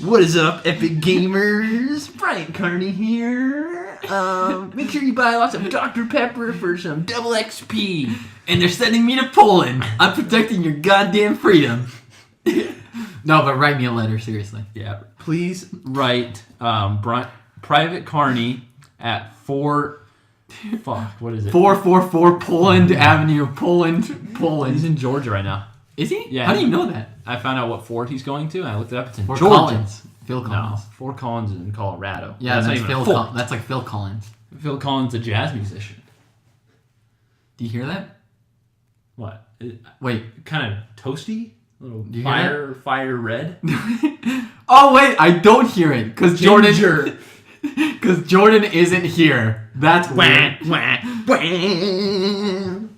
What is up, epic gamers? Brian Carney here. Make sure you buy lots of Dr. Pepper for some double XP. And they're sending me to Poland. I'm protecting your goddamn freedom. No, but write me a letter, seriously. Yeah, please write Private Carney at 444 Poland Avenue, Poland. He's in Georgia right now. Is he? Yeah. How do you know that? I found out what fort he's going to, and I looked it up. It's in Fort Georgia. Collins. Phil Collins. No, Fort Collins is in Colorado. Yeah, that's like Phil Collins. Phil Collins, a jazz musician. Do you hear that? What? Wait. Kind of toasty? A little fire red? Oh, wait. I don't hear it. Because Jordan isn't here. That's weird.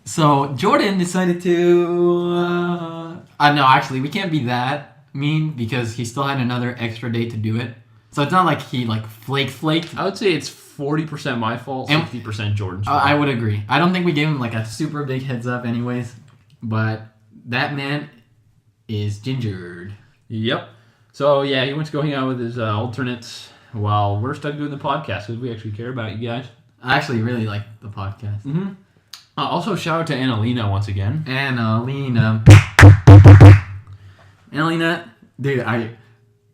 So, Jordan decided to... no, actually, we can't be that mean because he still had another extra day to do it. So, it's not like he, flaked. I would say it's 40% my fault, 60% Jordan's fault. I would agree. I don't think we gave him, a super big heads up anyways. But that man is gingered. Yep. So, yeah, he went to go hang out with his alternates while we're stuck doing the podcast because we actually care about you guys. I actually really like the podcast. Mm-hmm. Also, shout out to Annalena once again. Annalena, dude, I'm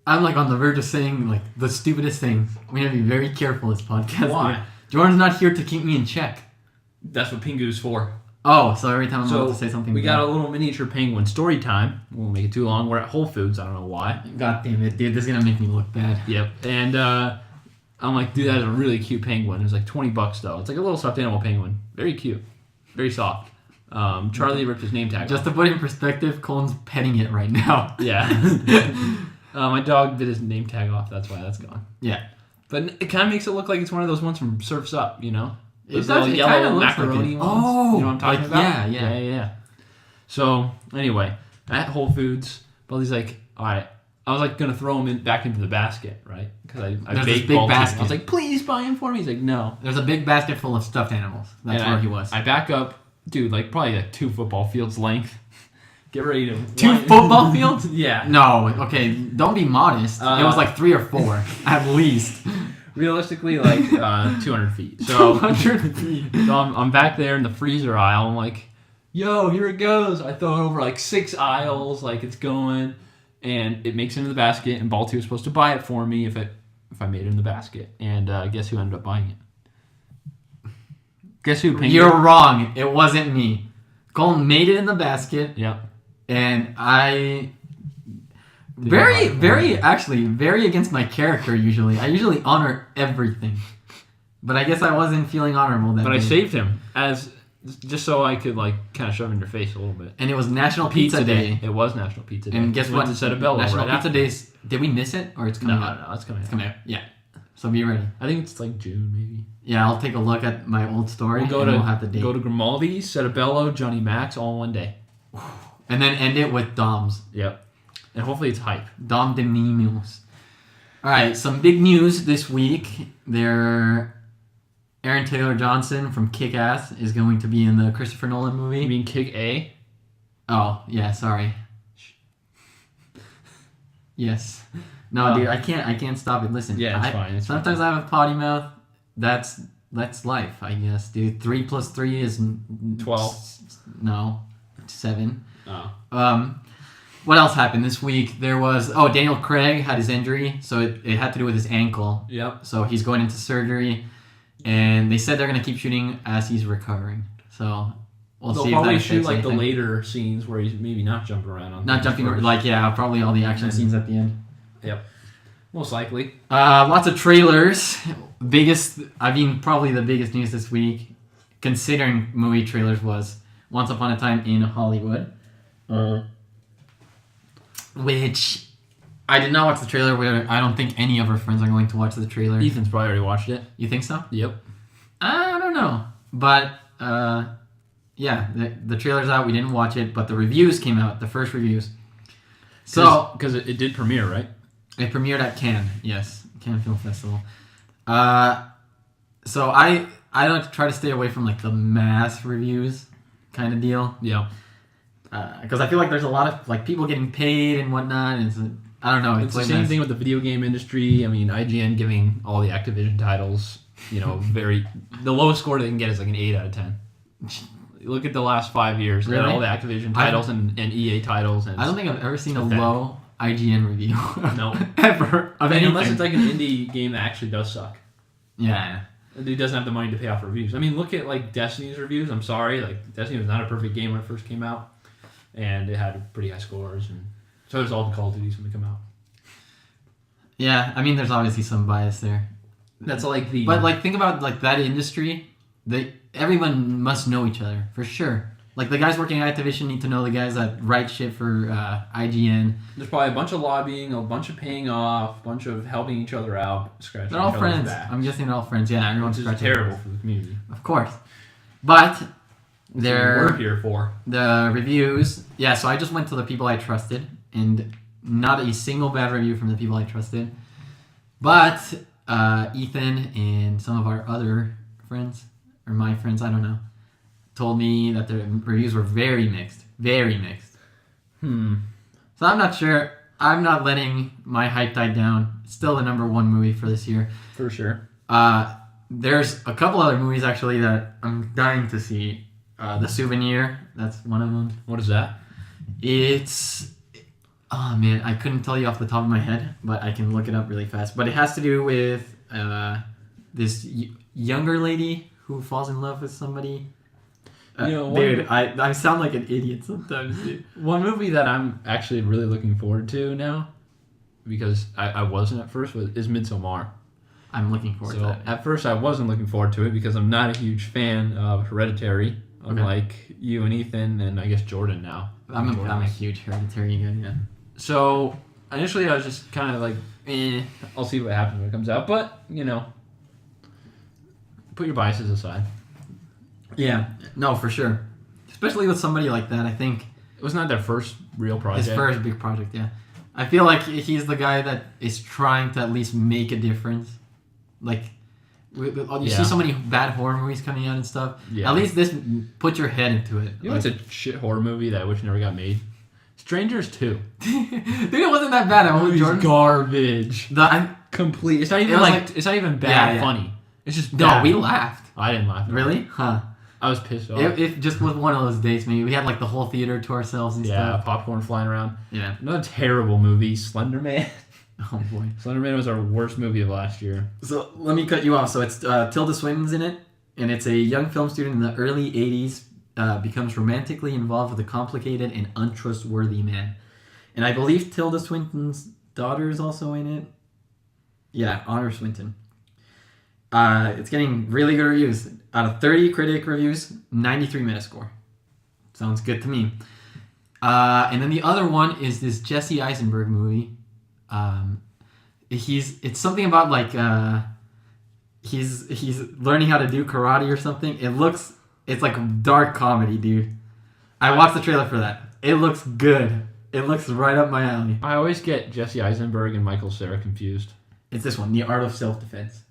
on the verge of saying the stupidest things. We have to be very careful this podcast. Why? Dude. Jordan's not here to keep me in check. That's what Pingu's for. Oh, so every time I'm about to say something, we got a little miniature penguin story time. We won't make it too long. We're at Whole Foods. I don't know why. God damn it, dude! This is gonna make me look bad. Yep. And I'm like, dude, that is a really cute penguin. It was like $20 though. It's like a little stuffed animal penguin. Very cute. Very soft. Charlie ripped his name tag Just off. to put it in perspective, Colin's petting it right now. Yeah. My dog bit his name tag off. That's why that's gone. Yeah. But it kind of makes it look like it's one of those ones from Surf's Up, you know? Those little yellow like macaroni ones. Oh. You know what I'm talking about? Yeah. So, anyway, at Whole Foods, Billy's like, all right. I was going to throw him back into the basket, right? Because I baked big basket. I was like, please buy him for me. He's like, no. There's a big basket full of stuffed animals. That's where he was. I back up, dude, probably 2 football fields length. Get ready to... 2 football fields? Yeah. No, okay, don't be modest. It was 3 or 4, at least. Realistically, 200 feet. So 200 feet. So I'm back there in the freezer aisle. I'm like, yo, here it goes. I throw it over 6 aisles, it's going... And it makes it into the basket, and Balti was supposed to buy it for me if I made it in the basket. And guess who ended up buying it? Guess who? Pingu? You're wrong. It wasn't me. Colin made it in the basket. Yep. And I... Very against my character usually. I usually honor everything. But I guess I wasn't feeling honorable that day. But I saved him just so I could kind of shove it in your face a little bit. And it was National Pizza Day. It was National Pizza Day. And guess what? It's Bello National right Pizza Days. Did we miss it or it's coming out? No, it's coming out. It's coming out. Yeah. So be ready. I think it's June maybe. Yeah, I'll take a look at my old story. We'll have the date. Go to Grimaldi's, Bello, Johnny Max all in one day. And then end it with Dom's. Yep. And hopefully it's hype. Dom de Mimos. Alright, some big news this week. Aaron Taylor Johnson from Kick-Ass is going to be in the Christopher Nolan movie. You mean Kick-A? Oh, yeah, sorry. Yes. No, dude, I can't stop it. Listen. Yeah, it's fine. Sometimes I have a potty mouth. That's life, I guess, dude. 3 plus 3 is 12. No, 7. Oh. What else happened this week? There was Daniel Craig had his injury, so it had to do with his ankle. Yep. So he's going into surgery, and they said they're gonna keep shooting as he's recovering. So we'll see. They'll probably shoot the later scenes where he's maybe not jumping around. Probably all the action scenes at the end. Yep. Most likely. Lots of trailers. Probably the biggest news this week, considering movie trailers, was Once Upon a Time in Hollywood. Which I did not watch the trailer. I don't think any of our friends are going to watch the trailer. Ethan's probably already watched it. You think so? Yep. I don't know. But, yeah, the trailer's out. We didn't watch it, but the reviews came out, the first reviews. So, because it did premiere, right? It premiered at Cannes, yes. Cannes Film Festival. So I like to try to stay away from the mass reviews kind of deal. Yeah. Because I feel like there's a lot of people getting paid and whatnot, and I don't know. It's the same thing with the video game industry. I mean, IGN giving all the Activision titles, the lowest score they can get is like an 8 out of 10. Look at the last 5 years. Really? All the Activision titles and EA titles. And I don't think I've ever seen a low IGN review. No. Ever. Of anything. Unless it's like an indie game that actually does suck. Yeah. It doesn't have the money to pay off reviews. I mean, look at like Destiny's reviews. I'm sorry. Like, Destiny was not a perfect game when it first came out. And it had pretty high scores. And so does all the Call of Duties when they come out. Yeah, I mean, there's obviously some bias there. That's like the... But, like, think about, like, that industry. Everyone must know each other, for sure. Like, the guys working at Activision need to know the guys that write shit for IGN. There's probably a bunch of lobbying, a bunch of paying off, a bunch of helping each other out, scratching They're all each friends. other's back. I'm guessing they're all friends. Yeah, everyone's Which is scratching. terrible for the community. Of course. But... That's what we're here for. The reviews, yeah, so I just went to the people I trusted, and not a single bad review from the people I trusted. But Ethan and some of our other friends, or my friends, I don't know, told me that the reviews were very mixed. Very mixed. So I'm not sure. I'm not letting my hype die down. It's still the number one movie for this year. For sure. There's a couple other movies, actually, that I'm dying to see. The Souvenir, that's one of them. What is that? It's... Oh, man, I couldn't tell you off the top of my head, but I can look it up really fast. But it has to do with this younger lady who falls in love with somebody. Dude, I sound like an idiot sometimes, dude. One movie that I'm actually really looking forward to now, because I wasn't at first, is Midsommar. I'm looking forward to that. At first, I wasn't looking forward to it because I'm not a huge fan of Hereditary, unlike you and Ethan, and I guess Jordan now. I'm a huge Hereditary guy, yeah. So, initially, I was just kind of like, I'll see what happens when it comes out. But, put your biases aside. Yeah, no, for sure. Especially with somebody like that, I think. It was not their first real project. His first big project, yeah. I feel like he's the guy that is trying to at least make a difference. Like, you see so many bad horror movies coming out and stuff. Yeah. At least this, put your head into it. You know what's a shit horror movie that I wish never got made? Strangers 2. Dude, it wasn't that bad. Garbage. Complete. It's not even it's not even bad funny. It's just bad. No, we laughed. I didn't laugh. Really? Huh. I was pissed off. If just with one of those days, maybe we had like the whole theater to ourselves and stuff. Yeah, popcorn flying around. Yeah. Another terrible movie, Slender Man. Oh boy. Slender Man was our worst movie of last year. So let me cut you off. So it's Tilda Swinton's in it, and it's a young film student in the early 80s becomes romantically involved with a complicated and untrustworthy man. And I believe Tilda Swinton's daughter is also in it. Yeah, Honor Swinton. It's getting really good reviews. Out of 30 critic reviews, 93 Metascore. Sounds good to me. And then the other one is this Jesse Eisenberg movie. It's something about like he's learning how to do karate or something. It's like a dark comedy, dude. I watched the trailer for that. It looks good. It looks right up my alley. I always get Jesse Eisenberg and Michael Cera confused. It's this one, The Art of Self-Defense.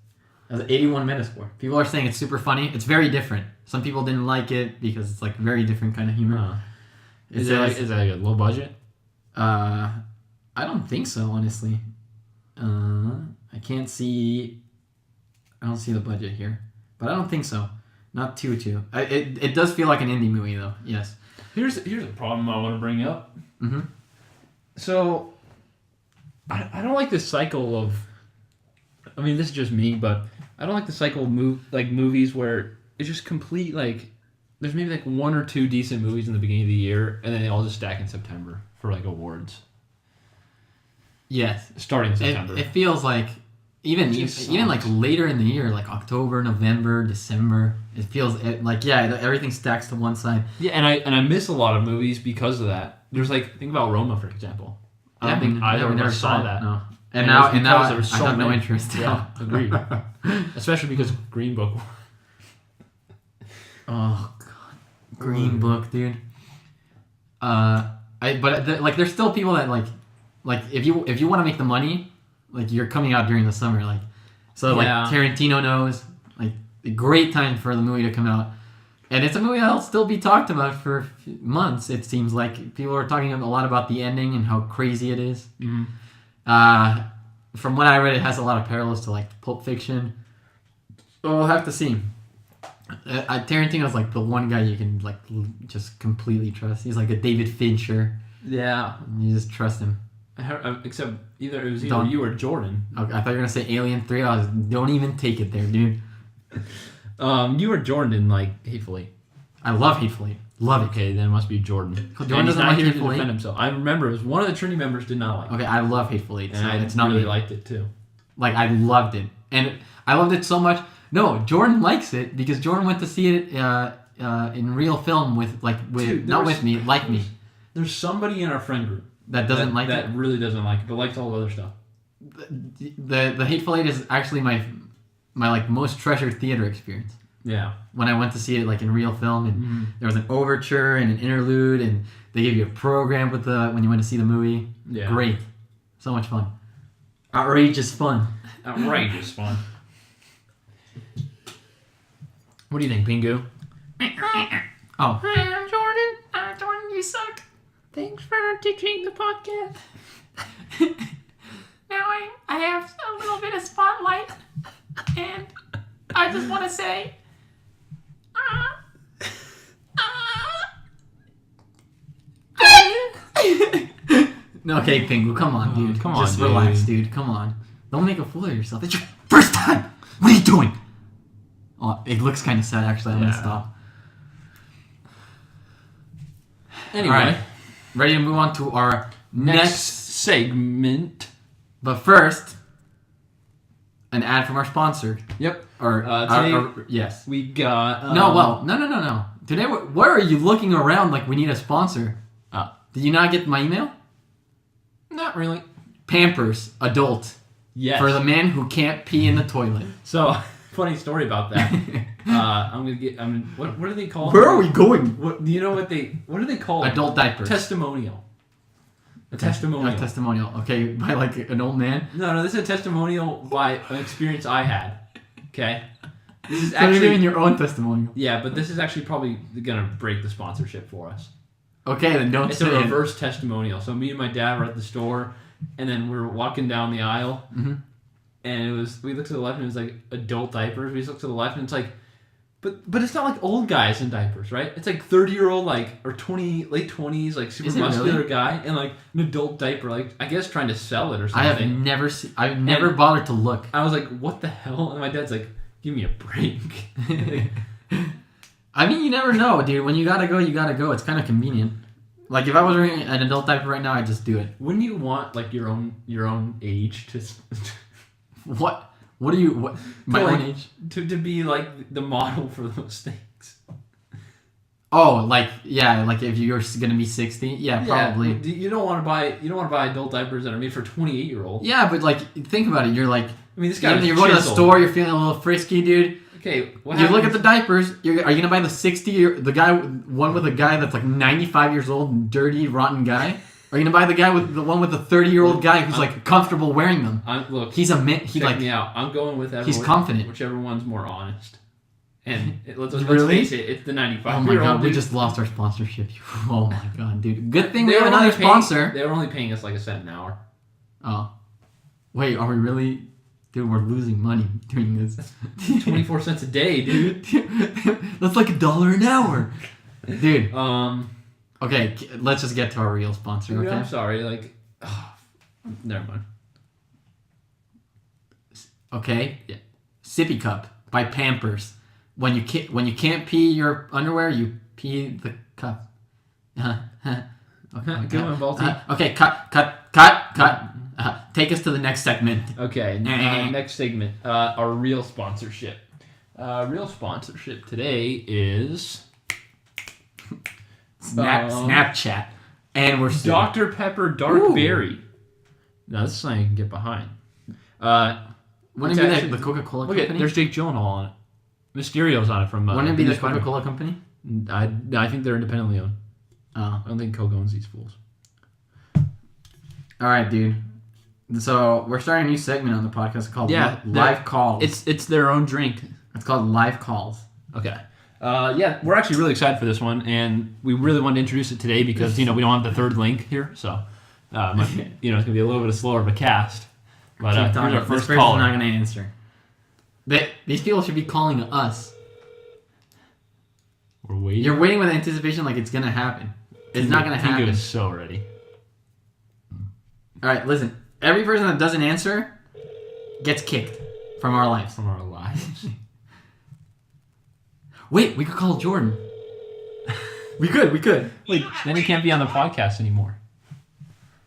It has an 81 Metascore. People are saying it's super funny. It's very different. Some people didn't like it because it's like very different kind of humor. Is that like a low budget? I don't think so, honestly. I don't see the budget here, but I don't think so. Not too. It does feel like an indie movie though. Yes. Here's a problem I want to bring up. Mm-hmm. So, I don't like this cycle of. I mean, this is just me, but I don't like the cycle of movies where it's just complete like. There's maybe like one or two decent movies in the beginning of the year, and then they all just stack in September for like awards. Yes, starting September. It feels like even like later in the year, like October, November, December. It feels like everything stacks to one side. Yeah, and I miss a lot of movies because of that. There's like think about Roma for example. I don't think either of us saw that. No. And now there was so I have many. No interest. Yeah, agreed. Especially because Green Book. Oh God, Green Book, dude. There's still people that like if you want to make the money, like you're coming out during the summer, like so like Tarantino knows like a great time for the movie to come out, and it's a movie that'll still be talked about for months. It seems like people are talking a lot about the ending and how crazy it is. Mm-hmm. From what I read, it has a lot of parallels to like Pulp Fiction. Well, we'll have to see. Tarantino's like the one guy you can like just completely trust. He's like a David Fincher. Yeah. You just trust him. Except it was either you or Jordan. Okay, I thought you were gonna say Alien 3. Don't even take it there, dude. You or Jordan didn't like Hateful Eight. I love Hateful Eight. Love it. Okay, then it must be Jordan. Jordan doesn't like here to Hateful Eight. defend himself. I remember it was one of the Trinity members did not like it. Okay, I love Hateful Eight. And I it's not really me. liked it too. Like I loved it, and I loved it so much. No, Jordan likes it because Jordan went to see it in real film with Dude, not with me, like me. There's somebody in our friend group That doesn't like that it. really doesn't like it, but likes all the other stuff. The Hateful Eight is actually my like most treasured theater experience. Yeah. When I went to see it like in real film, and there was an overture and an interlude, and they gave you a program with when you went to see the movie. Yeah. Great, so much fun, outrageous fun. Outrageous fun. What do you think, Pingu? Oh. Jordan, you suck. Thanks for teaching the podcast. Now I have a little bit of spotlight, and I just want to say, Okay, Pingu, come on, dude. come on, Just dude. relax, dude. Come on. Don't make a fool of yourself. It's your first time. What are you doing? Oh, it looks kind of sad, actually. I'm gonna stop. Anyway, All right. Ready to move on to our next next. segment. But first, an ad from our sponsor. Yep. Or today yes. we got No. Today, where are you looking around like we need a sponsor? Did you not get my email? Not really. Pampers Adult Yes. for the man who can't pee in the toilet. So funny story about that. What do they call? Where are we going? What do you know? What do they call it? Adult diapers. Testimonial. A testimonial. A testimonial. Okay, by like an old man. No, this is a testimonial by an experience I had. Okay. This is So you're actually giving your own testimonial. yeah, but this is actually probably gonna break the sponsorship for us. Okay, then don't It's say a it. reverse testimonial. So me and my dad were at the store, and then we were walking down the aisle, and we looked to the left and it was like adult diapers. We just looked to the left and it's like, but it's not like old guys in diapers, right? It's like 30-year-old or 20 late 20s like super Is it muscular really? guy and like an adult diaper, like I guess trying to sell it or I something. have never bothered to look. I was like, what the hell? And my dad's like, give me a break. I mean, you never know, dude. When you gotta go, you gotta go. It's kind of convenient. Like if I was wearing an adult diaper right now, I'd just do it. Wouldn't you want like your own age to What? What do you? What? My like, own age? to be like the model for those things? Oh, like yeah, like if you're gonna be 60, yeah, probably. You don't want to buy adult diapers that are made for 28-year-olds. Yeah, but like think about it. You're like, I mean, this guy was you're going to the chiseled. store. You're feeling a little frisky, dude. Okay, what You look at happens- the diapers. Are you gonna buy the 60? The guy, one with a guy that's like 95 years old, and dirty, rotten guy. Or are you gonna buy the one with the 30-year-old guy who's like comfortable wearing them? Look, He's a man. He check like me out. I'm going with he's confident. whichever one's more honest. And let's Really? face it, it's the 95. Oh my god, we just lost our sponsorship. Oh my god, dude. Good thing we They have were another only paying- sponsor. They were only paying us like $1 an hour. Oh, wait, are we really? Dude, we're losing money doing this. 24 cents a day, dude. That's like $1 an hour, dude. Um, Okay, let's just get to our real sponsor. dude, Okay. I'm sorry. Like, never mind. Okay. Yeah. Sippy Cup by Pampers. When you can't pee your underwear, you pee the cup. Okay. Good one, Balti. Okay. Cut. Take us to the next segment. Okay, next segment. Our real sponsorship. Real sponsorship today is Snapchat, and we're suing. Dr. Pepper Dark Ooh. Berry. Now this is something I can get behind. Wouldn't it be like the Coca-Cola Look company? at there's Jake Gyllenhaal on it. Mysterio's on it from. Wouldn't it be the new Spider-Man. Coca-Cola company? I think they're independently owned. Oh. I don't think Coke owns these fools. All right, dude. So we're starting a new segment on the podcast called Live Calls. It's their own drink. It's called Live Calls. Okay. Yeah, we're actually really excited for this one, and we really wanted to introduce it today because we don't have the third link here. So It's gonna be a little bit slower of a cast. But here's our this first person's caller. not gonna answer. These people should be calling us. We're waiting. You're waiting with anticipation like it's gonna happen. It's not gonna happen. Tingo is so ready. All right, listen. Every person that doesn't answer gets kicked from our lives. From our lives. Wait, we could call Jordan. we could. Wait, then he can't be on the podcast anymore.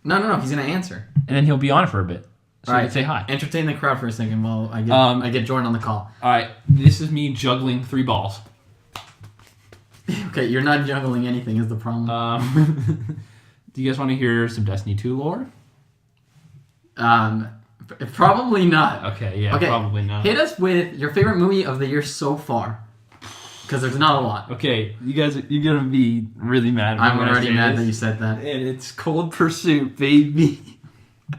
No. He's gonna answer. And then he'll be on for a bit. So All you right, can say hi. Entertain the crowd for a second while I get Jordan on the call. All right, this is me juggling 3 balls. Okay, you're not juggling anything is the problem. Do you guys want to hear some Destiny 2 lore? Probably not. Okay, yeah, probably not. Hit us with your favorite movie of the year so far, because there's not a lot. Okay, you're gonna be really mad. I'm already mad that you said that. And it's Cold Pursuit, baby.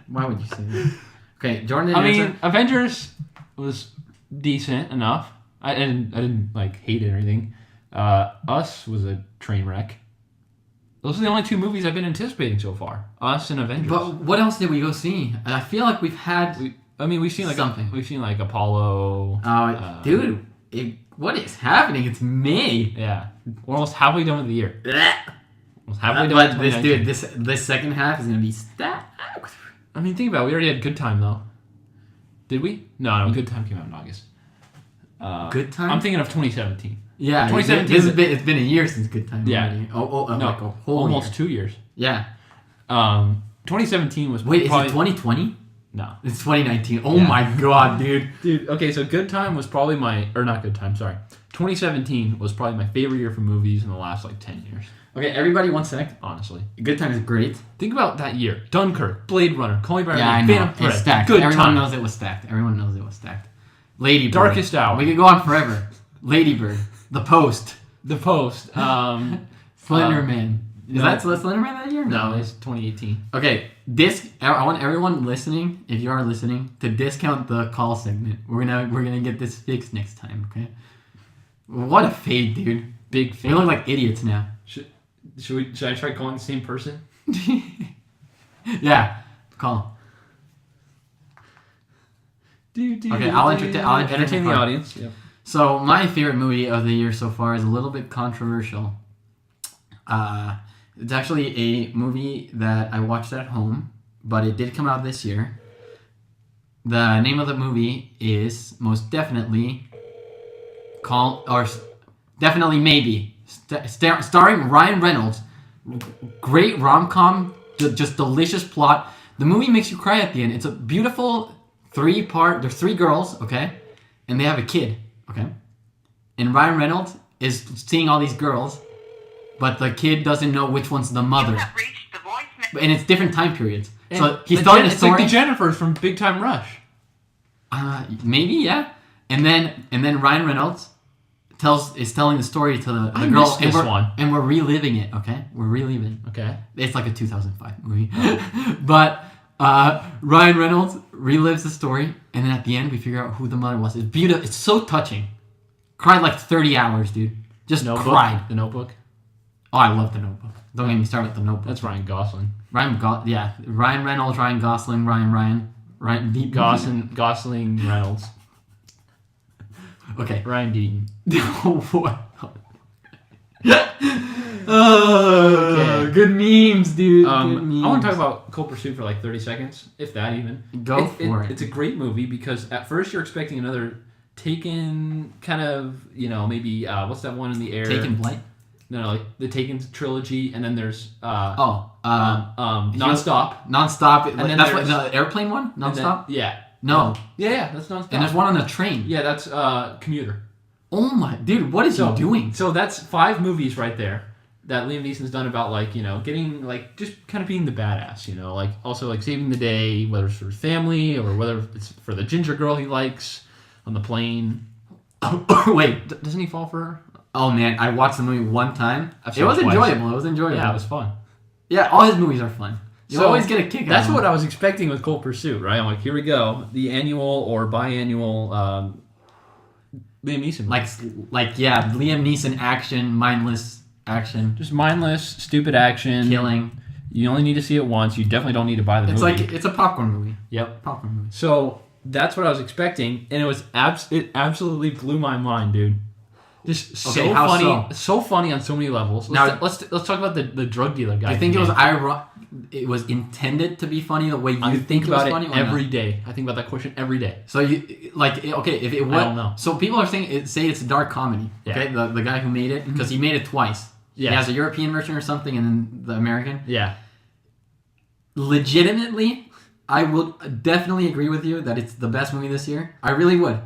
Why would you say that? Okay, Jordan didn't answer. Avengers was decent enough. I didn't like hate it or anything. Us was a train wreck. Those are the only 2 movies I've been anticipating so far. Us and Avengers. But what else did we go see? I feel like we've had. We've seen like something. We've seen like Apollo. Dude, what is happening? It's May. Yeah, we're almost halfway done with the year. Almost halfway done. But with 2019. this second half is gonna be stacked. I mean, think about it. We already had Good Time though. Did we? No. Good Time came out in August. Good Time. I'm thinking of 2017. Yeah, 2017. It's been a year since Good Time. Yeah. Already. No, like a whole almost year. 2 years. Yeah. 2017 was Wait, probably, is it 2020? No. It's 2019. Oh Yeah. my god, dude. Dude, okay, so Good Time was probably not Good Time, sorry. 2017 was probably my favorite year for movies in the last like 10 years. Okay, everybody, one sec. Honestly. Good Time is great. Think about that year. Dunkirk, Blade Runner, Call Me by Your Yeah, I Name, know. Phantom Thread, It's stacked. Good Everyone Time. knows it was stacked. Lady Bird. Darkest Hour. We could go on forever. Lady Bird. The Post. The Post. Slender Man. Is no. that Slender Man that year? No, it's 2018. Okay, I want everyone listening, if you are listening, to discount the call segment. We're gonna get this fixed next time, okay? What a fade, dude. Big We fan. look like idiots now. Should I try calling the same person? Yeah, call. Okay, I'll entertain the the audience. Yep. So my favorite movie of the year so far is a little bit controversial. It's actually a movie that I watched at home, but it did come out this year. The name of the movie is most definitely definitely maybe starring Ryan Reynolds. Great rom-com, just delicious plot. The movie makes you cry at the end. It's a beautiful 3-part. There's 3 girls, okay, and they have a kid. Okay, and Ryan Reynolds is seeing all these girls, but the kid doesn't know which one's the mother. And it's different time periods. So he's telling a story. It's like the Jennifers from Big Time Rush. Maybe, yeah. And then Ryan Reynolds is telling the story to the I girl, missed this one. and we're reliving it. Okay, we're reliving. Okay. It's like a 2005 movie, but Ryan Reynolds relives the story, and then at the end we figure out who the mother was. It's beautiful. It's so touching. Cried like 30 hours, dude. Just Notebook? cried. The Notebook. Oh, I love The Notebook. Don't get me started with The Notebook. That's Ryan Gosling. Ryan Reynolds, Ryan Gosling, Ryan Gosling Reynolds. Okay. Ryan Deaton. What? Oh, good memes, dude. Good memes. I want to talk about Cold Pursuit for like 30 seconds, if that even. Go for it. It's a great movie because at first you're expecting another Taken kind of, maybe, what's that one in the air? Taken Flight? No, like the Taken trilogy, and then there's Nonstop. Nonstop. And then that's what the airplane one. Nonstop. Yeah. No. Yeah, that's Nonstop. And there's one on a train. Yeah, that's Commuter. Oh my, dude, what is he doing? So that's 5 movies right there that Liam Neeson's done about getting just kind of being the badass, like also saving the day, whether it's for his family or whether it's for the ginger girl he likes on the plane. Oh, wait, doesn't he fall for her? Oh man, I watched the movie one time. It was enjoyable. It was enjoyable. Yeah, it was fun. Yeah, all his movies are fun. You always get a kick out of them. That's what I was expecting with Cold Pursuit, right? I'm like, here we go, the annual or biannual Liam Neeson. Liam Neeson action, mindless action, just mindless, stupid action, killing. You only need to see it once. You definitely don't need to buy the It's movie. like it's a popcorn movie. Yep. Popcorn movie. So that's what I was expecting, and it was it absolutely blew my mind, dude. Just so Okay, how funny, so funny on so many levels. Now- Let's talk about the drug dealer guy. I think it was it was intended to be funny the way you I think it was about funny it or not? every day. I think about that question every day. So you like okay if it was I don't know. so people are saying say it's a dark comedy. Yeah. Okay, the guy who made it because he made it twice. Yeah. He has a European version or something and then the American. Yeah. Legitimately, I would definitely agree with you that it's the best movie this year. I really would.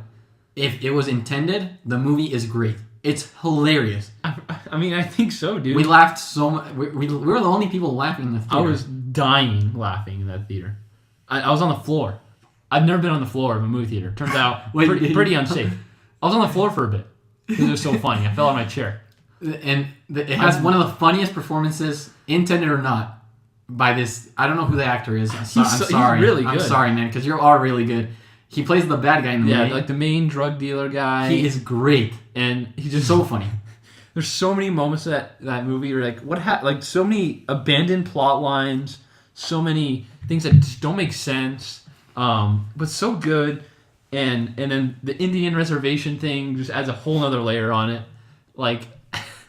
If it was intended, the movie is great. It's hilarious. I mean, I think so, dude. We laughed so much. We were the only people laughing in the theater. I was dying laughing in that theater. I was on the floor. I've never been on the floor of a movie theater. Turns out Wait, pretty unsafe. I was on the floor for a bit because it was so funny. I fell out of my chair. And it has one of the funniest performances, intended or not, by this. I don't know who the actor is. I'm sorry. He's really good. I'm sorry, man, because you are really good. He plays the bad guy in the movie. Yeah, like the main drug dealer guy. He is great. And he's just So funny. There's so many moments of that movie where like so many abandoned plot lines, so many things that just don't make sense, but so good, and then the Indian reservation thing just adds a whole other layer on it. Like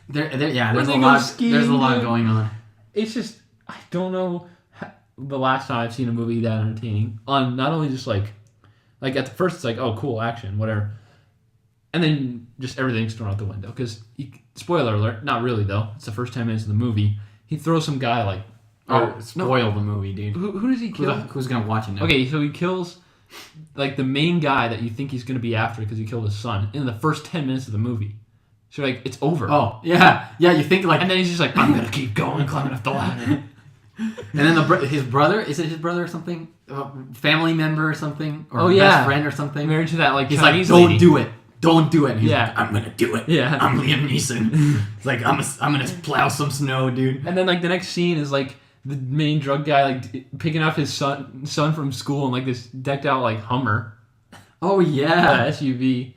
There's When a they go lot. skiing, There's a lot dude. going on. it's just I don't know the last time I've seen a movie that entertaining on not only just like at the first it's like oh cool action whatever, and then just everything's thrown out the window because spoiler alert, not really though, it's the first 10 minutes of the movie, he throws some guy like Spoil the movie, dude. who does he kill? Who's gonna watch it now? Okay, so he kills like the main guy that you think he's going to be after because he killed his son in the first 10 minutes of the movie. So like it's over. Oh yeah. You think like, And then he's just like, I'm going to keep going, climbing up the ladder. and then his brother, is it his brother or something? Family member or something? Or Oh, yeah. best friend or something? Married to that like He's Chinese like, don't lady. do it. Don't do it. And he's Yeah. like, I'm gonna do it. Yeah. I'm Liam Neeson. It's like I'm gonna plow some snow, dude. And then like the next scene is like the main drug guy like picking up his son from school in like this decked out like Hummer Oh yeah. SUV.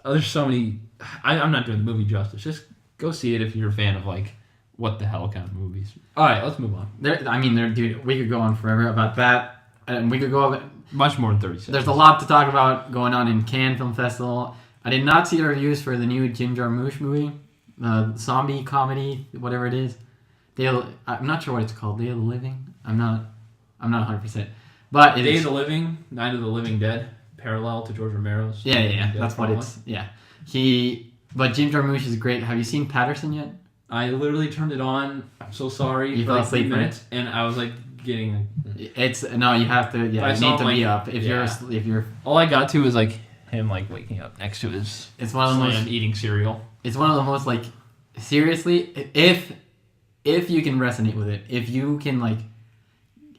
Oh, there's so many. I'm not doing the movie justice. Just go see it if you're a fan of like what the hell kind of movies. All right, let's move on. Dude, we could go on forever about that, and we could go. Much more than 30 seconds. There's a lot to talk about going on in Cannes Film Festival. I did not see the reviews for the new Jim Jarmusch movie, zombie comedy, whatever it is. I'm not sure what it's called. Day of the Living. I'm not 100%. But it Day is. of the Living, Night of the Living Dead, parallel to George Romero's. Yeah. That's what it's. Yeah. But Jim Jarmusch is great. Have you seen Patterson yet? I literally turned it on. I'm so sorry. You for fell like 3 asleep, right? minutes, and I was like getting. It's no. You have to. Yeah. I You saw need to him, be like- up if yeah. you're. All I got to was like him like waking up next to his It's one of the son most. eating cereal. It's one of the most like. Seriously, if you can resonate with it, if you can like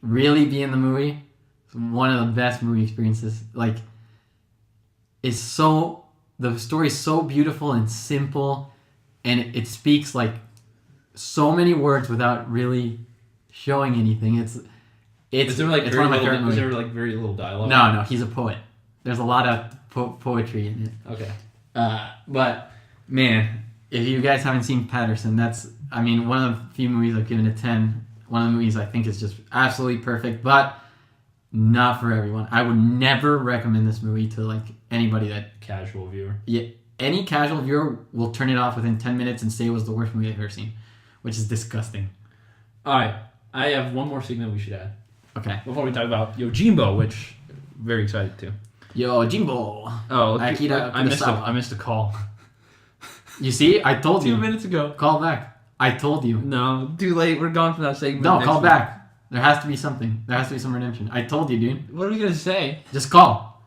really be in the movie, it's one of the best movie experiences. Like, it's so the story is so beautiful and simple, and it speaks like so many words without really showing anything. It's Is there like it's very one of my little, favorite is movies. there like very little dialogue? No, he's a poet. There's a lot of poetry in it. Okay. But man, if you guys haven't seen Patterson, that's one of the few movies I've given a 10. One of the movies I think is just absolutely perfect, but not for everyone. I would never recommend this movie to like anybody that Casual viewer. any casual viewer will turn it off within 10 minutes and say it was the worst movie I've ever seen, which is disgusting. All right. I have one more segment we should add Okay. before we talk about Yojimbo, which I'm very excited to. Yojimbo. Oh, Akira I missed Kurosawa. I missed a call. You see? I told 2 you. minutes ago. Call back. I told you. No, too late. We're gone from that segment. No, next call week. back. There has to be something. There has to be some redemption. I told you, dude. What are we gonna say? Just call.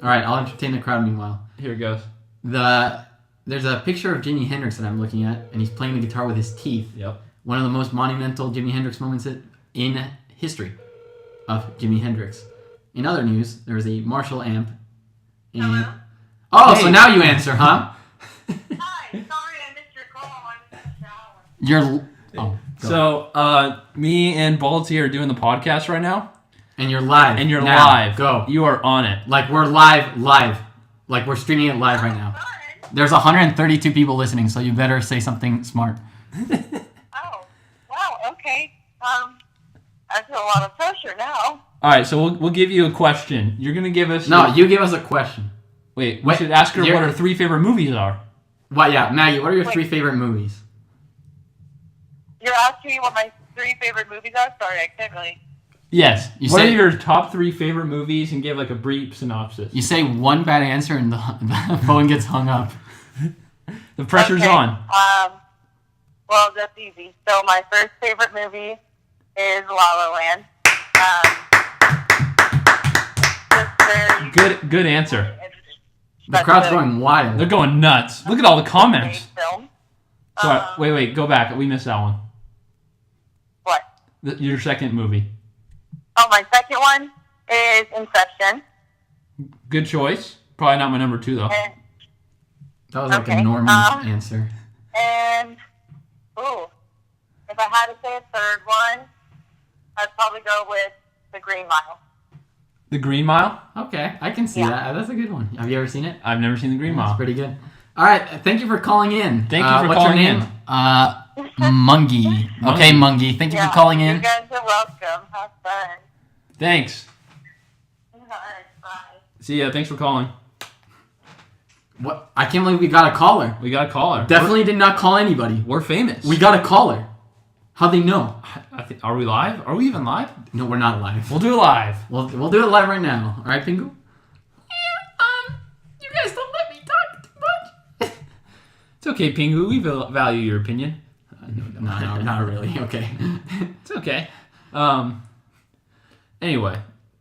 All right, I'll entertain the crowd meanwhile. Here it goes. There's a picture of Jimi Hendrix that I'm looking at, and he's playing the guitar with his teeth. Yep. One of the most monumental Jimi Hendrix moments in history of Jimi Hendrix. In other news, there was a Marshall amp. And... Hello? Oh, Hey. so now you answer, huh? Hi, sorry I missed your call. I'm in the shower. You're... Oh, go. So, me and Balti are doing the podcast right now, And you're live. and you're now. live. Go. You are on it. Like, we're live. Like, we're streaming it live right now. Fun. There's 132 people listening, so you better say something smart. Okay. I feel a lot of pressure now. All right, so we'll give you a question. You're gonna give us. No, you give us a question. Wait, we should ask her what her 3 favorite movies are. What? Yeah, Maggie. What are your 3 favorite movies? You're asking me what my 3 favorite movies are? Sorry, I can't really. Yes. You What say- are your top 3 favorite movies, and give like a brief synopsis. You say one bad answer and the phone gets hung up. The pressure's Okay, on. Well, that's easy. So my first favorite movie is La La Land. Just very Good answer. The crowd's going wild. They're going nuts. Look at all the comments. Film. Sorry, wait, go back. We missed that one. What? Your second movie. Oh, my second one is Inception. Good choice. Probably not my number 2 though. And, That was like Okay, a Norman answer. and if I had to say a third one, I'd probably go with The Green Mile. The Green Mile? Okay, I can see that. That's a good one. Have you ever seen it? I've never seen The Green That's Mile. pretty good. All right, thank you for calling in. Thank you for what's calling your name? Mungie. Okay, Mungie. Thank you for calling in. You guys are welcome. Have fun. Thanks. All right, bye. See ya. Thanks for calling. What? I can't believe we got a caller. We got a caller. Definitely did not call anybody. We're famous. We got a caller. How'd they know? Are we live? Are we even live? No, we're not live. We'll do it live. We'll do it live right now. All right, Pingu? You guys don't let me talk too much. It's okay, Pingu. We value your opinion. No, not really. Okay. It's okay. Anyway.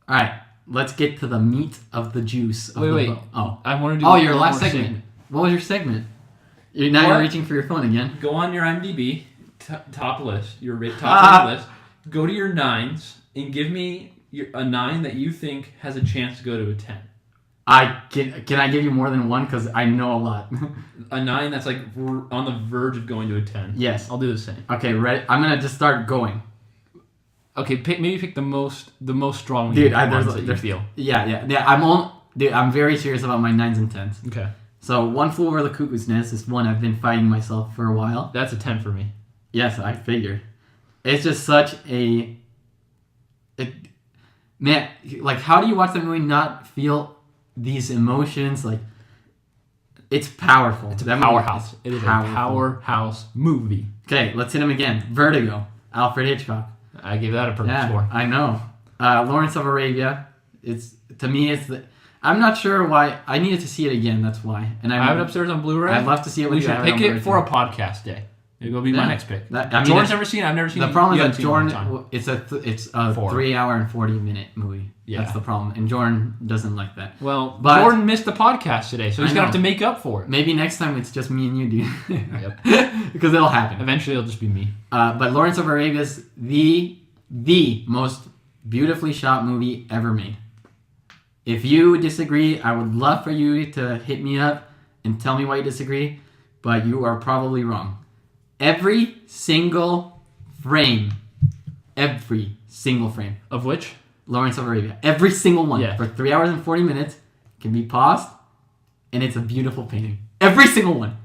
All right, let's get to the meat of the juice. Of Wait. Oh. I want to do. Oh, your one last more segment. What was your segment? Now you're reaching for your phone again. Go on your IMDb top list, your top list. Go to your 9s and give me a 9 that you think has a chance to go to a 10. Can I give you more than one? Because I know a lot. A 9 that's like on the verge of going to a 10. Yes. I'll do the same. Okay, ready? I'm gonna just start going. Okay, maybe pick the most strongly Dude, ones that you feel. Yeah. I'm very serious about my 9s and 10s. Okay, So, One Flew Over the Cuckoo's Nest is one I've been fighting myself for a while. that's a 10 for me. Yes, I figured. It's just such man, like, how do you watch that movie not feel these emotions? Like, it's powerful. It's a That powerhouse. movie It is powerful. a powerhouse movie. Okay, let's hit him again. Vertigo, Alfred Hitchcock. I gave that a perfect Yeah, score. I know. Lawrence of Arabia. I'm not sure why. I needed to see it again. That's why. And I have it upstairs on Blu-ray. I'd love to see it. We With should you. pick it for a podcast day. It'll be my next pick. Jordan's never seen it. I've never seen it. The problem You is haven't that seen it in a Jordan, long time. it's a 3 hour and 40-minute movie. Yeah. That's the problem, and Jordan doesn't like that. Well, But- Jordan missed the podcast today, so he's I gonna know. have to make up for it. Maybe next time it's just me and you, dude. Yep. Because it'll happen. Eventually, it'll just be me. But Lawrence of Arabia is the most beautifully shot movie ever made. If you disagree, I would love for you to hit me up and tell me why you disagree, but you are probably wrong. Every single frame, Of which? Lawrence of Arabia, every single one Yeah. for 3 hours and 40 minutes can be paused, and it's a beautiful painting. Every single one.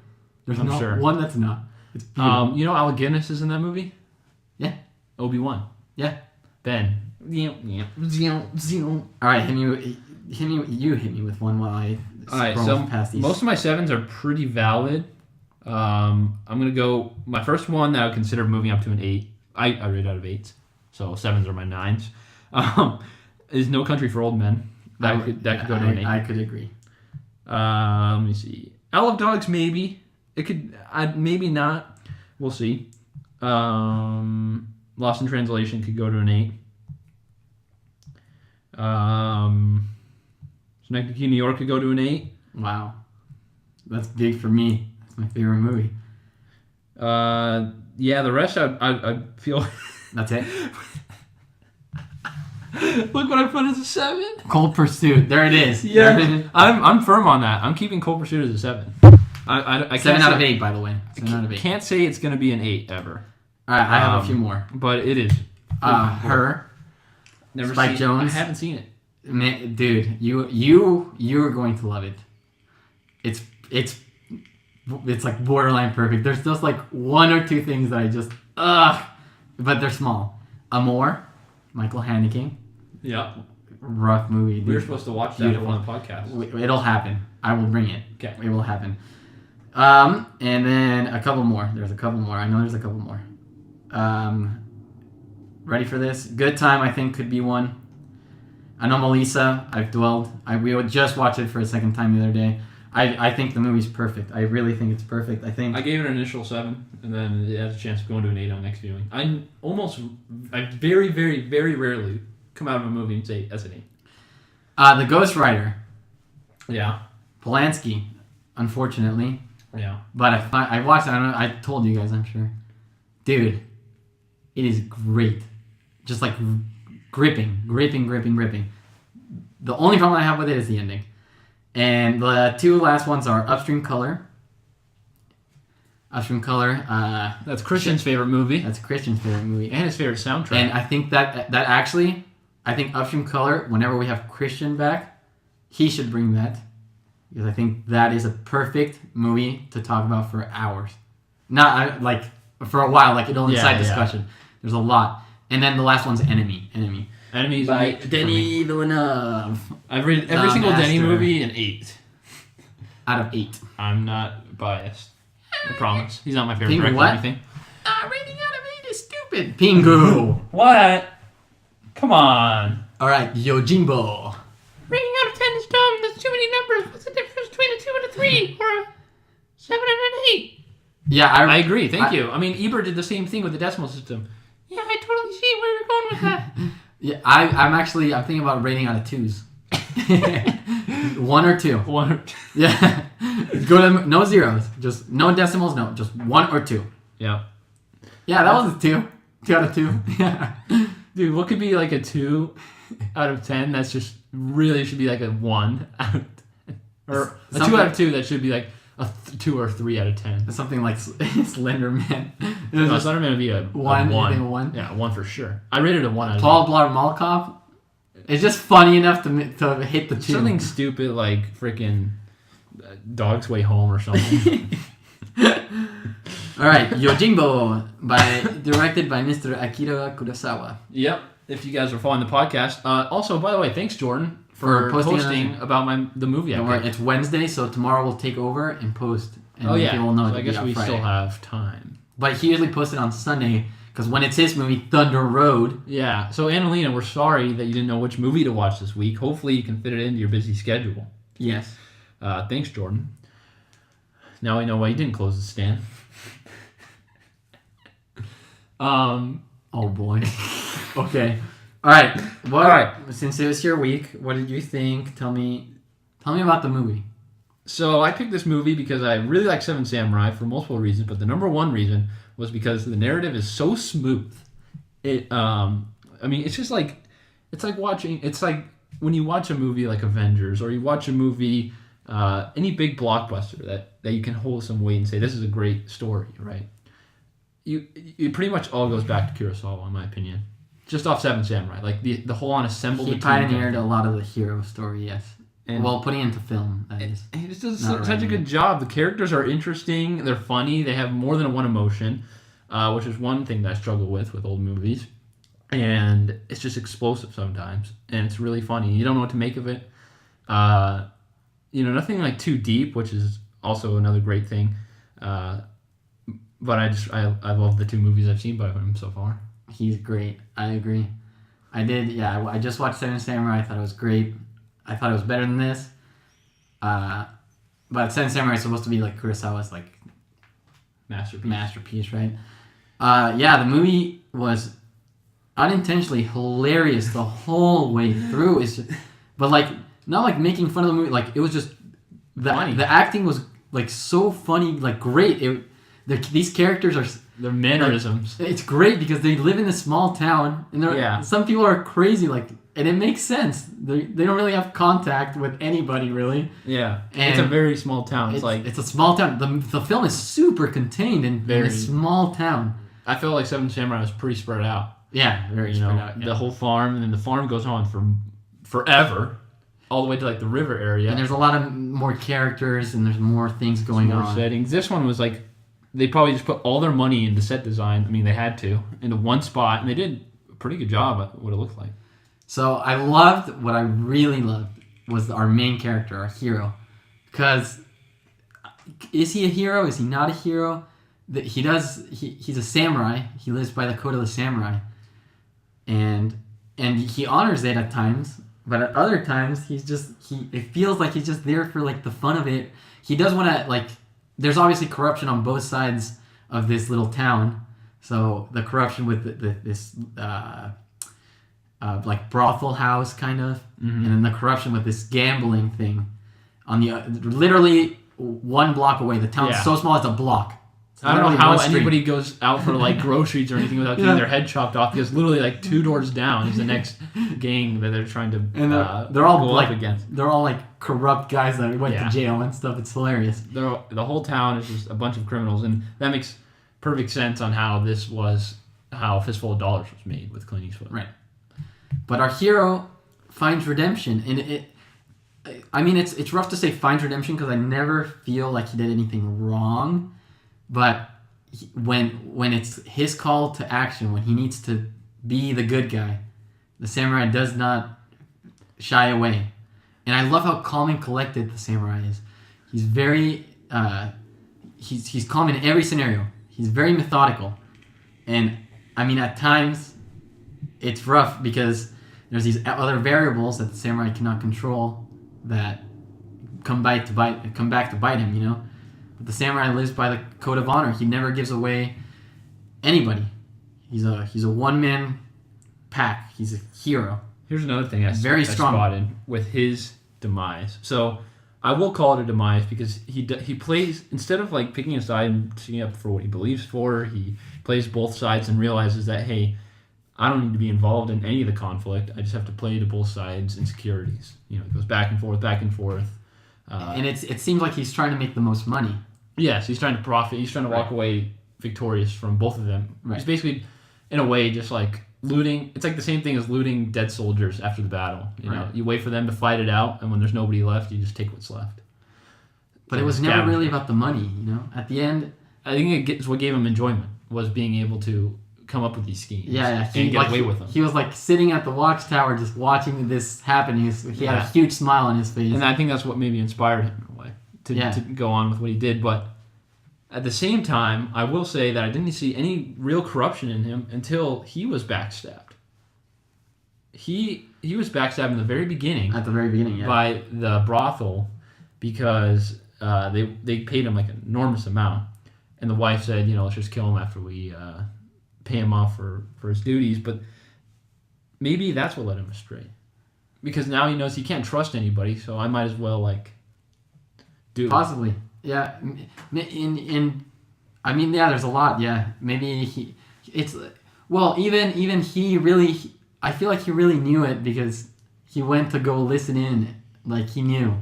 There's I'm not sure. one that's not. It's beautiful. You know Alec Guinness is in that movie? Yeah. Obi-Wan. Yeah. Ben. All right, hit me with one while I All right, scroll so past these. most of my 7s are pretty valid. I'm gonna go. My first one that I would consider moving up to an 8. I rate out of 8s, so 7s are my 9s. Is No Country for Old Men. That could go to an 8. I could agree. Let me see. Isle of Dogs, maybe. It could. Maybe not. We'll see. Lost in Translation could go to an 8. Synecdoche, New York could go to an 8. Wow, that's big for me. That's my favorite movie. Yeah, the rest I feel. That's it. Look what I put as a 7. Cold Pursuit. There it is. Yeah, I'm firm on that. I'm keeping Cold Pursuit as a 7. I can't 7 out say- of 8, by the way. 7 out of 8. Can't say it's gonna be an 8 ever, All right, I have a few more. but it is. Her. Never Spike seen, Jonze. I haven't seen it. Man, dude, you are going to love it. It's like borderline perfect. There's just like one or two things that I just but they're small. Amor, Michael Haneke, Yeah. rough movie. We were dude. supposed to watch that Beautiful. on the podcast. It'll happen. I will bring it. Okay. It will happen. And then a couple more. There's a couple more. I know there's a couple more. Ready for this? Good Time, I think, could be one. Anomalisa, I've dwelled. We would just watch it for a second time the other day. I think the movie's perfect. I really think it's perfect. I think... I gave it an initial 7, and then it has a chance of going to an 8 on next viewing. I very, very, very rarely come out of a movie and say that's an 8. The Ghost Rider, Yeah. Polanski, unfortunately. Yeah. But I watched it. I don't know. I told you guys, I'm sure. Dude, it is great. Just like gripping. The only problem I have with it is the ending. And the two last ones are Upstream Color. That's Christian's favorite movie. That's Christian's favorite movie. And his favorite soundtrack. And I think that actually, I think Upstream Color, whenever we have Christian back, he should bring that. Because I think that is a perfect movie to talk about for hours. Not like for a while, like it'll incite discussion. There's a lot. And then the last one's Enemy. Enemies By an 8 for Denis me. Villeneuve. I've rated every single Denny master. movie an 8. Out of 8. I'm not biased. I promise. He's not my favorite Think director what? or anything. Rating out of 8 is stupid. Pingu. What? Come on. Alright, Yojimbo. Rating out of 10 is dumb. There's too many numbers. What's the difference between a 2 and a 3? Or a 7 and an 8? Yeah, I agree. Thank you. I mean, Ebert did the same thing with the decimal system. Yeah, I totally see where you're going with that. Yeah, I'm thinking about rating out of 2s. 1 or 2. One. Yeah. Go to no zeros. Just no decimals, no. Just 1 or 2. Yeah. Yeah, that was a 2. 2 out of 2. Yeah. Dude, what could be like a 2 out of 10? That's just really should be like a 1 out of 10. Or a 2 out of 2 that should be like a 2 or 3 out of 10. Something like Slenderman. It was No, just Slenderman would be a 1. You think 1? Yeah, 1 for sure. I rated a 1 out of 10. Paul Blart Mall Cop. It's just funny enough to hit the 2. Something stupid like freaking Dog's Way Home or something. All right, Yojimbo, directed by Mr. Akira Kurosawa. Yep. If you guys are following the podcast. Also, by the way, thanks Jordan for posting about the movie. Don't worry, it's Wednesday, so tomorrow we'll take over and post. And Oh yeah. people know So I it'll be guess out we Friday. still have time. But he usually posts it on Sunday because when it's his movie, Thunder Road. Yeah. So Annalena, we're sorry that you didn't know which movie to watch this week. Hopefully, you can fit it into your busy schedule. Yes. Thanks, Jordan. Now I know why you didn't close the stand. Oh boy. Okay. All right. Well, All right. Since it was your week, what did you think? Tell me about the movie. So I picked this movie because I really like Seven Samurai for multiple reasons, but the number one reason was because the narrative is so smooth. It's just like it's like when you watch a movie like Avengers or you watch a movie, any big blockbuster that you can hold some weight and say this is a great story, right? It pretty much all goes back to Kurosawa, in my opinion. Just off Seven Samurai, like the whole ensemble. He pioneered a lot of the hero story, yes. And putting it into film, that is. He just does Not such a writing good job. The characters are interesting. They're funny. They have more than one emotion, which is one thing that I struggle with old movies. And it's just explosive sometimes, and it's really funny. You don't know what to make of it. Nothing like too deep, which is also another great thing. But I love the two movies I've seen by him so far. He's great. I agree. I did, yeah. I just watched Seven Samurai. I thought it was great. I thought it was better than this. But Seven Samurai is supposed to be like Kurosawa's like masterpiece, right? The movie was unintentionally hilarious the whole way through. But like not like making fun of the movie. Like it was just Funny. The acting was like so funny, like great. These characters are. Their mannerisms. It's great because they live in a small town, and some people are crazy, and it makes sense. They don't really have contact with anybody, really. Yeah, And it's a very small town. It's a small town. The film is super contained in a small town. I feel like Seven Samurai was pretty spread out. Yeah, very spread out. Yeah. The whole farm, and then the farm goes on for forever, all the way to like the river area. And there's a lot of more characters, and there's more things going more on. settings. This one was like they probably just put all their money into set design. I mean, they had to into one spot, and they did a pretty good job at what it looked like. So what I really loved was our main character, our hero. Because is he a hero? Is he not a hero? He's a samurai. He lives by the code of the samurai. And he honors it at times, but at other times it feels like he's just there for like the fun of it. He does want to like, there's obviously corruption on both sides of this little town. So the corruption with this like brothel house kind of, and then the corruption with this gambling thing on the literally 1 block away. The town's so small it's a block. It's I don't know literally how one street. anybody goes out for like groceries or anything without getting their head chopped off, because literally like 2 doors down is the next gang that they're trying to And they're all go like up against. they're all like corrupt guys that went to jail and stuff. It's hilarious. The whole town is just a bunch of criminals, and that makes perfect sense on how Fistful of Dollars was made with Clint Eastwood. Right. But our hero finds redemption, and it's rough to say finds redemption because I never feel like he did anything wrong, but when it's his call to action, when he needs to be the good guy, the samurai does not shy away. And I love how calm and collected the samurai is. He's very he's calm in every scenario. He's very methodical, and I mean at times it's rough because there's these other variables that the samurai cannot control that come back to bite him, you know. But the samurai lives by the code of honor. He never gives away anybody. He's a one-man pack. He's a hero. Here's another thing I Very strong. spotted with his demise. So I will call it a demise because he plays, instead of like picking a side and sticking up for what he believes for, he plays both sides and realizes that, hey, I don't need to be involved in any of the conflict. I just have to play to both sides' insecurities. You know, it goes back and forth, back and forth. And it seems like he's trying to make the most money. Yes, he's trying to profit. He's trying to walk away victorious from both of them. Right. He's basically, in a way, just like looting. It's like the same thing as looting dead soldiers after the battle. You know, you wait for them to fight it out, and when there's nobody left, you just take what's left. But it was never really about the money, you know. At the end, I think it's what gave him enjoyment, was being able to come up with these schemes. Yeah, and get away with them. He was like sitting at the watchtower just watching this happen. He had a huge smile on his face. And I think that's what maybe inspired him in a way to go on with what he did. But at the same time, I will say that I didn't see any real corruption in him until he was backstabbed. He was backstabbed in the very beginning. At the very beginning, yeah. By the brothel because they paid him like an enormous amount. And the wife said, you know, let's just kill him after we pay him off for his duties. But maybe that's what led him astray. Because now he knows he can't trust anybody, so I might as well, like, do Possibly. Yeah. I mean, there's a lot, yeah. Maybe even he really, I feel like he really knew it because he went to go listen in, like he knew,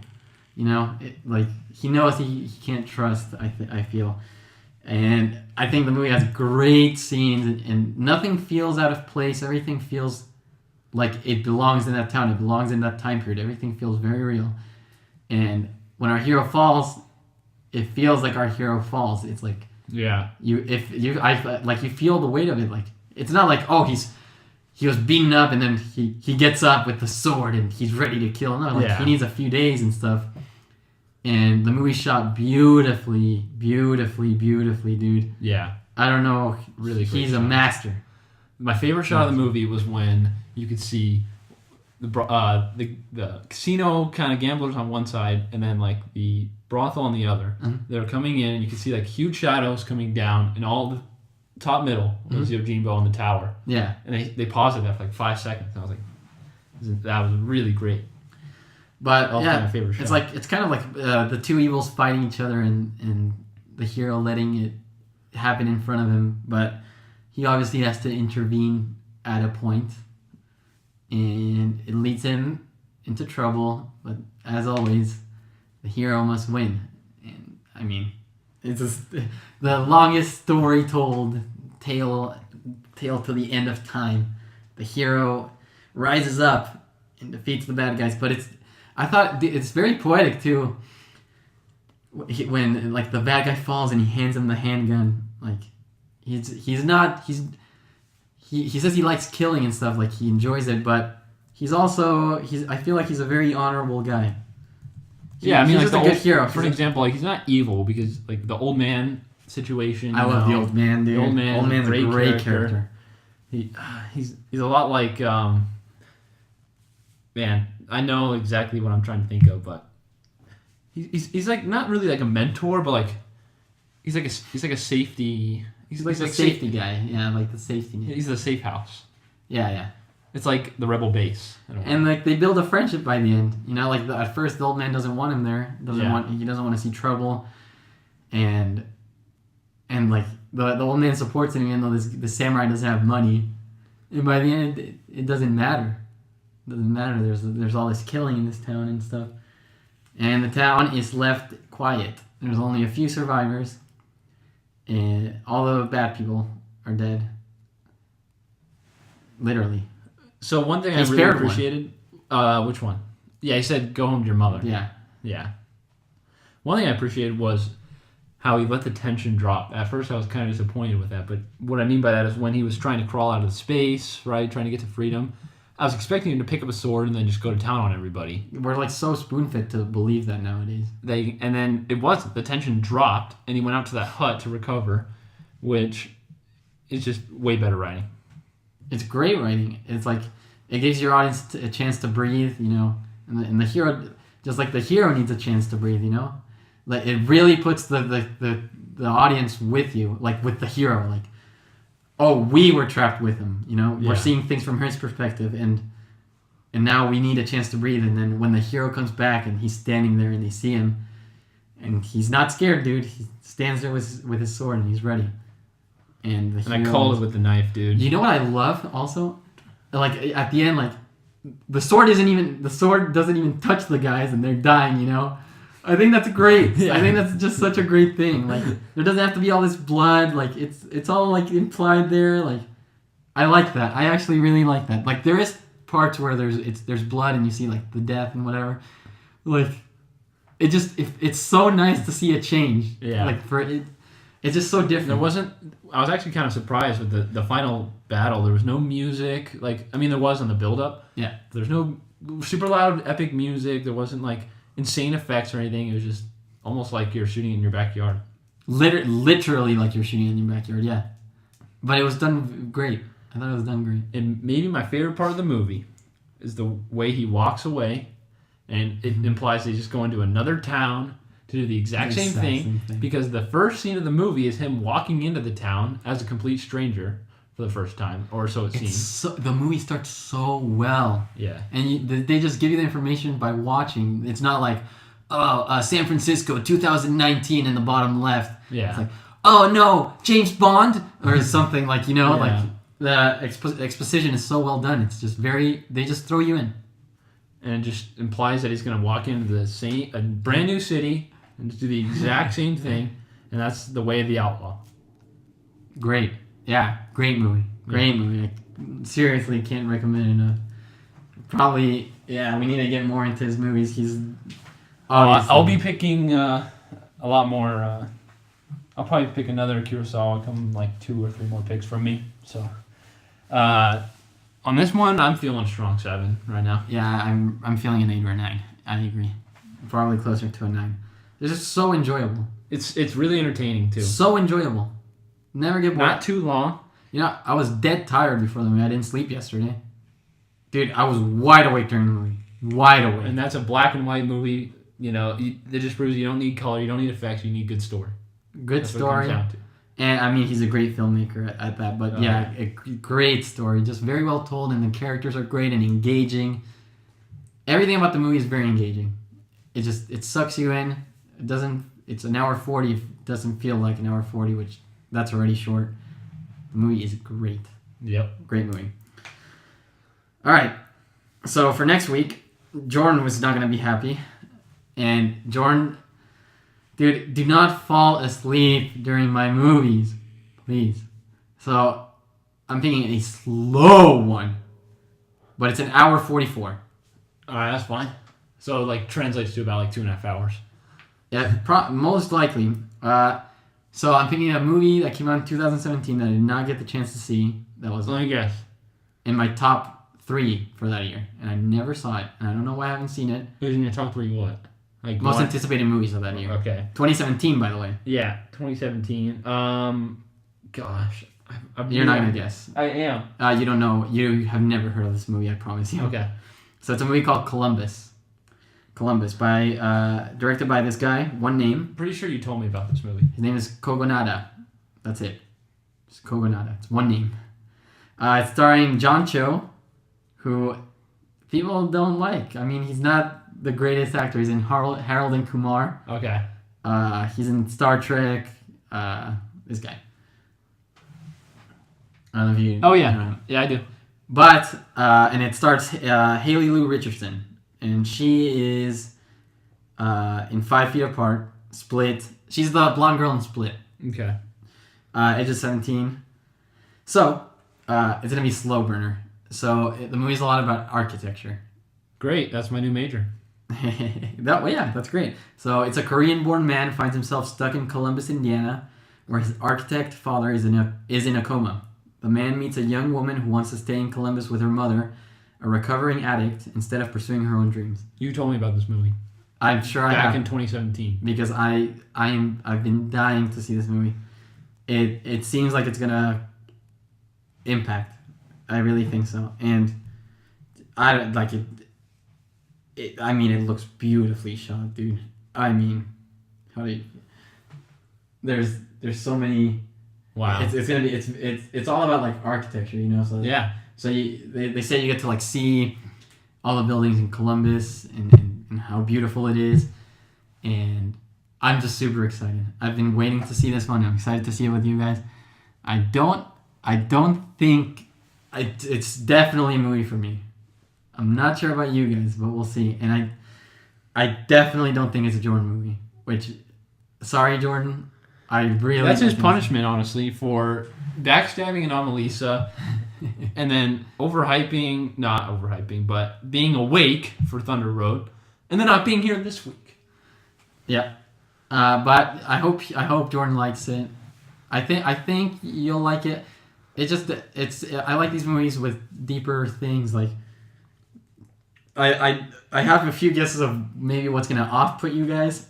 you know, like he knows he can't trust, I feel. And I think the movie has great scenes and nothing feels out of place. Everything feels like it belongs in that town. It belongs in that time period. Everything feels very real. And when our hero falls, it feels like our hero falls. It's like you feel the weight of it. Like it's not like he was beaten up and then he gets up with the sword and he's ready to kill. No, like he needs a few days and stuff. And the movie shot beautifully, dude. Yeah. I don't know. Really great He's a shot. master. My favorite shot of the movie was when you could see the casino kind of gamblers on one side and then like the brothel on the other. Mm-hmm. They're coming in and you could see like huge shadows coming down and all the top middle was Yojimbo on the tower. Yeah. And they paused it for like 5 seconds. And I was like, that was really great. But My favorite shot. it's kind of like the two evils fighting each other and the hero letting it happen in front of him. But he obviously has to intervene at a point, and it leads him into trouble. But as always, the hero must win. And I mean, it's just the longest story told, tale to the end of time. The hero rises up and defeats the bad guys, but I thought it's very poetic too. when like the bad guy falls and he hands him the handgun, like he says he likes killing and stuff, like he enjoys it, but I feel like he's a very honorable guy. Yeah, I mean, he's like just a good hero. For an example, like he's not evil because like the old man situation. I love the old man, dude. The old man's a great character. He's a lot like man. I know exactly what I'm trying to think of, but he's like not really like a mentor, but like he's like a safety. He's like the safety guy. Yeah, like the safety. He's the safe house. Yeah. It's like the rebel base. And like they build a friendship by the end. You know, like at first the old man doesn't want him there. He doesn't want to see trouble, and like the old man supports him even though the samurai doesn't have money. And by the end, it doesn't matter. It doesn't matter. There's all this killing in this town and stuff, and the town is left quiet. There's only a few survivors, and all the bad people are dead. Literally. So one thing I really appreciated, which one? Yeah, he said, "Go home to your mother." Yeah. One thing I appreciated was how he let the tension drop. At first, I was kind of disappointed with that, but what I mean by that is when he was trying to crawl out of space, right, trying to get to freedom, I was expecting him to pick up a sword and then just go to town on everybody. We're like so spoon-fed to believe that nowadays. And then it wasn't. The tension dropped, and he went out to that hut to recover, which is just way better writing. It's great writing. It's like it gives your audience a chance to breathe, you know, and the hero, just like the hero needs a chance to breathe, you know, like it really puts the audience with you, like with the hero, like, oh, we were trapped with him, you know, we're seeing things from his perspective, and now we need a chance to breathe. And then when the hero comes back and he's standing there and they see him, and he's not scared, dude, he stands there with his sword and he's ready. And I called it with the knife, dude. You know what I love also? Like at the end, like the sword doesn't even touch the guys and they're dying, you know? I think that's great. Yeah. I think that's just such a great thing. Like there doesn't have to be all this blood, like it's all like implied there. Like I like that. I actually really like that. Like there is parts where there's blood and you see like the death and whatever. Like it's so nice to see a change. Yeah. Like it's just so different. I was actually kind of surprised with the final battle. There was no music. Like, I mean, there was on the build-up. Yeah. There's no super loud, epic music. There wasn't, like, insane effects or anything. It was just almost like you're shooting in your backyard. Literally like you're shooting in your backyard, yeah. But it was done great. I thought it was done great. And maybe my favorite part of the movie is the way he walks away, and it implies he's just going to another town to do the exact same thing, because the first scene of the movie is him walking into the town as a complete stranger for the first time, or so it seems. The movie starts so well. Yeah. And they just give you the information by watching. It's not like, San Francisco 2019 in the bottom left. Yeah. It's like, oh no, James Bond? Or something like, you know, like the exposition is so well done. It's just they just throw you in. And it just implies that he's going to walk into a brand new city and just do the exact same thing, and that's the way of the outlaw. Great. Yeah, great movie. Great movie. I seriously can't recommend it enough. Probably, we need to get more into his movies. He's I'll be picking a lot more. I'll probably pick another Kurosawa, come like 2 or 3 more picks from me. So, on this one, I'm feeling a strong 7 right now. Yeah, I'm feeling an 8 or a 9. I agree. Probably closer to a 9. It's just so enjoyable. It's really entertaining too. So enjoyable. Never get bored. Not too long. You know, I was dead tired before the movie. I didn't sleep yesterday. Dude, I was wide awake during the movie. Wide awake. And that's a black and white movie. You know, it just proves you don't need color, you don't need effects, you need good story. Good that's story. What it comes down to. And I mean, he's a great filmmaker at that. But a great story. Just very well told, and the characters are great and engaging. Everything about the movie is very engaging. It sucks you in. It's an hour 40. It doesn't feel like an hour 40, which that's already short. The movie is great. Yep. Great movie. All right. So for next week, Jordan was not going to be happy. And Jordan, dude, do not fall asleep during my movies, please. So I'm picking a slow one, but it's an hour 44. All right, that's fine. So like translates to about like 2.5 hours. Yeah, most likely. So I'm thinking of a movie that came out in 2017 that I did not get the chance to see. That was Let me guess. in my top 3 for that year, and I never saw it. And I don't know why I haven't seen it. Who's in your top 3 what? Like Most what? anticipated movies of that year. Okay. 2017, by the way. Yeah, 2017. Gosh. You're not gonna guess. I am. You don't know. You have never heard of this movie. I promise you. Okay. So it's a movie called Columbus. Columbus, directed by this guy. One name. Pretty sure you told me about this movie. His name is Kogonada. That's it. Just Kogonada. It's one name. It's starring John Cho, who people don't like. I mean, he's not the greatest actor. He's in Harold and Kumar. Okay. He's in Star Trek. This guy. I don't know if you. Oh, you yeah. know him. Yeah, I do. But and it stars Haley Lou Richardson, and she is in 5 Feet Apart, Split. She's the blonde girl in Split. Okay. Age of 17. So it's gonna be slow burner. So the movie's a lot about architecture. Great. That's my new major. That's great. So it's a Korean-born man finds himself stuck in Columbus, Indiana, where his architect father is in a coma. The man meets a young woman who wants to stay in Columbus with her mother, a recovering addict, instead of pursuing her own dreams. You told me about this movie. I'm sure I have. Back in 2017. Because I've been dying to see this movie. It seems like it's gonna impact. I really think so. And I don't like it. I mean, it looks beautifully shot, dude. I mean, how do you? There's so many. Wow. It's gonna be it's all about like architecture, you know. So Yeah. So they say you get to like see all the buildings in Columbus and how beautiful it is, and I'm just super excited. I've been waiting to see this one. I'm excited to see it with you guys. I don't think it's definitely a movie for me. I'm not sure about you guys, but we'll see. And I definitely don't think it's a Jordan movie. Which, sorry, Jordan. I really. That's his don't think punishment, honestly, for backstabbing Anomalisa and then not overhyping, but being awake for Thunder Road and then not being here this week. Yeah. But I hope Jordan likes it. I think you'll like it. I like these movies with deeper things. Like I have a few guesses of maybe what's gonna off-put you guys,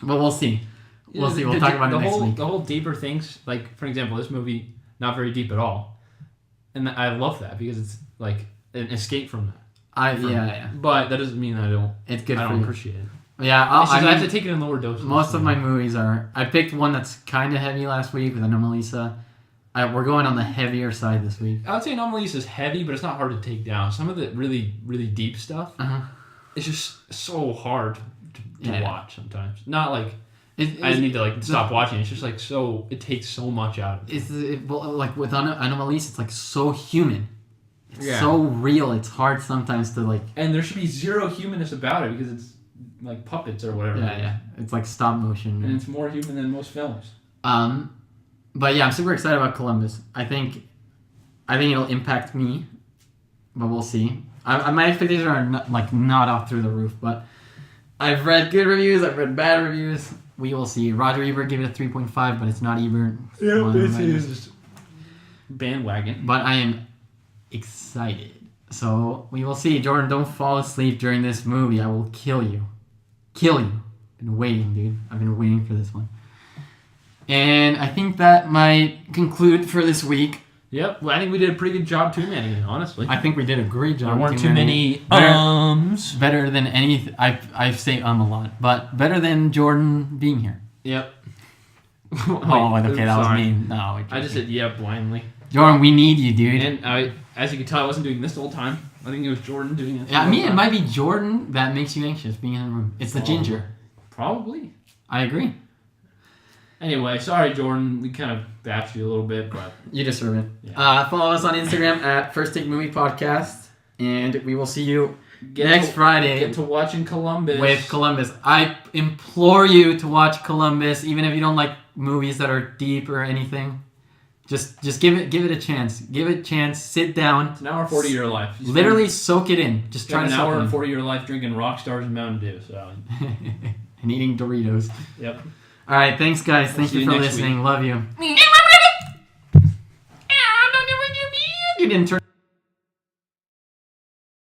but we'll see. We'll see. We'll talk about it next week. The whole deeper things, like for example, this movie not very deep at all, and I love that because it's like an escape from that. Yeah. But that doesn't mean I don't. It's good. I for don't you. appreciate it. Yeah, I have to take it in lower doses. Most of my movies are. I picked one that's kind of heavy last week with Anomalisa. We're going on the heavier side this week. I would say Anomalisa is heavy, but it's not hard to take down. Some of the really, really deep stuff, it's just so hard to watch sometimes. Not like I need to like stop watching. It's just like so. It takes so much out of it. Like with Anomalisa, it's like so human. It's Yeah. so real. It's hard sometimes to like. And there should be zero humanness about it because it's like puppets or whatever. Yeah. It's like stop motion. And it's more human than most films. But yeah, I'm super excited about Columbus. I think it'll impact me, but we'll see. My expectations are not off through the roof, but I've read good reviews. I've read bad reviews. We will see. Roger Ebert gave it a 3.5, but it's not Ebert. Yeah, it's just bandwagon. But I am excited. So we will see. Jordan, don't fall asleep during this movie. I will kill you. Kill you. I've been waiting, dude. I've been waiting for this one. And I think that might conclude for this week. Yep. Well, I think we did a pretty good job two-manning it, honestly. I think we did a great job. There weren't too two-manning many it. Better than anything. I say a lot, but better than Jordan being here. Yep. Okay, that was me. No, I just said yep blindly. Jordan, we need you, dude. And as you can tell, I wasn't doing this the whole time. I think it was Jordan doing it. Yeah, I mean, it might be Jordan that makes you anxious being in the room. It's the ginger. Probably. I agree. Anyway, sorry, Jordan. We kind of bashed you a little bit, but you deserve it. Yeah. Follow us on Instagram at First Take Movie Podcast, and we will see you next Friday. Get to watching Columbus. With Columbus. I implore you to watch Columbus, even if you don't like movies that are deep or anything. Just give it a chance. Give it a chance. Sit down. It's an hour 40 of your life. Literally soak it in. Just try to soak it in. An hour and 40 of your life drinking Rock Stars and Mountain Dew. So and eating Doritos. Yep. All right, thanks guys. Thank see you you for next listening. week. Love you. You didn't turn.